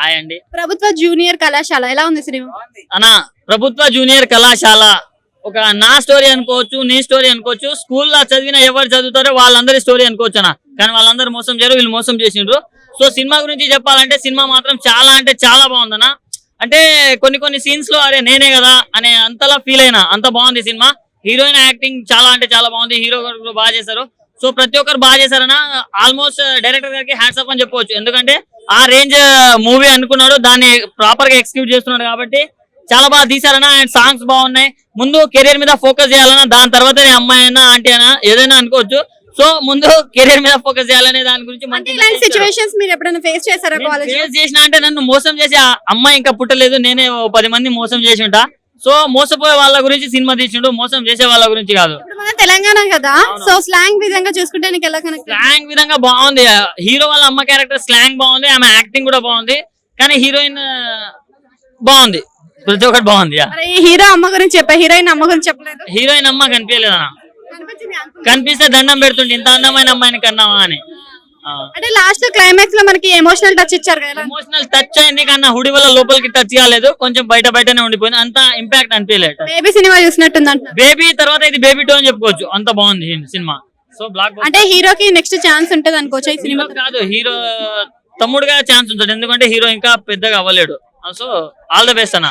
Hi అండి. ప్రభుత్వ junior కళాశాల ఎలా ఉంది సినిమా? అన్న ప్రభుత్వ జూనియర్ కళాశాల ఒక నా స్టోరీ అనుకోవచ్చు, నీ స్టోరీ అనుకోవచ్చు. స్కూల్లో చదివిన ఎవరు చదువుతారో వాళ్ళందరి స్టోరీ అనుకోవచ్చు అన్న. కానీ వాళ్ళందరూ మోసం చేయరు, వీళ్ళు మోసం చేసిండ్రు. సో సినిమా గురించి చెప్పాలంటే సినిమా మాత్రం చాలా అంటే చాలా బాగుందన్న. అంటే కొన్ని సీన్స్ లో అరే నేనే కదా అనే అంతలా ఫీల్ అయినా, అంత బాగుంది సినిమా. హీరోయిన్ యాక్టింగ్ చాలా అంటే చాలా బాగుంది, హీరో గారు బాగా చేశారు. సో ప్రతి ఒక్కరు బాగా చేశారన్న. ఆల్మోస్ట్ డైరెక్టర్ గారికి హ్యాట్స్ ఆఫ్ అని చెప్పవచ్చు. ఎందుకంటే ఆ రేంజ్ మూవీ అనుకున్నాడు, దాన్ని ప్రాపర్ గా ఎక్స్క్యూట్ చేస్తున్నాడు కాబట్టి చాలా బాగా తీశారన్న. అండ్ సాంగ్స్ బాగున్నాయి. ముందు కెరీర్ మీద ఫోకస్ చేయాలన్నా, దాని తర్వాత అమ్మాయి అయినా ఆంటీ అయినా ఏదైనా అనుకోవచ్చు. సో ముందు కెరీర్ మీద ఫోకస్ చేయాలనే దాని గురించి ఇలాంటి సిచువేషన్స్ మీరు ఎప్పుడైనా ఫేస్ చేశారా కాలేజ్? ఫేస్ చేసిన అంటే నన్ను మోసం చేసి ఆ అమ్మాయి ఇంకా పుట్టలేదు, నేనే 10 మంది మోసం చేసి ఉంటా. సో మోసపోయే వాళ్ళ గురించి సినిమా తీసిండు, మోసం చేసే వాళ్ళ గురించి కాదు. ఇప్పుడు మన తెలంగాణ కదా, సో స్లాంగ్ విధంగా చూసుకుంటే నీకు ఎలా కనెక్ట్? స్లాంగ్ విధంగా బాగుంది. హీరో వాళ్ళ అమ్మ క్యారెక్టర్ స్లాంగ్ బాగుంది, ఆమె యాక్టింగ్ కూడా బాగుంది. కానీ హీరోయిన్ బాగుంది, ప్రతి ఒక్కటి బాగుంది. హీరో అమ్మ గురించి చెప్పా, హీరోయిన్ అమ్మ గురించి చెప్పలేదు. హీరోయిన్ అమ్మ కనిపించలేదు అన్న. కనిపిస్తే దండం పెడుతుంటే ఇంత అందమైన అమ్మాయిని కన్నావా అని. అంటే లాస్ట్ క్లైమాక్స్ లో మనకి ఎమోషనల్ టచ్ ఇచ్చారు కదా. ఎమోషనల్ టచ్ అయింది కన్నా హుడి వల్ల లోపలికి టచ్ కాలేదు, కొంచెం బయటనే ఉండిపోయింది. అంత ఇంపాక్ట్ అనిపించలేదు. బేబీ సినిమా చూసినట్టుంది అంట. బేబీ తర్వాత ఇది బేబీ 2 అని చెప్పుకోవచ్చు, అంత బాగుంది సినిమా. సో బ్లాక్ అంటే హీరోకి నెక్స్ట్ ఛాన్స్ ఉంటది అనుకోవచ్చు ఈ సినిమా. కాదు, హీరో తమ్ముడుగా ఛాన్స్ ఉంటుంది, ఎందుకంటే హీరో ఇంకా పెద్దగా అవ్వలేడు. సో ఆల్ ద బెస్ట్ అన్న.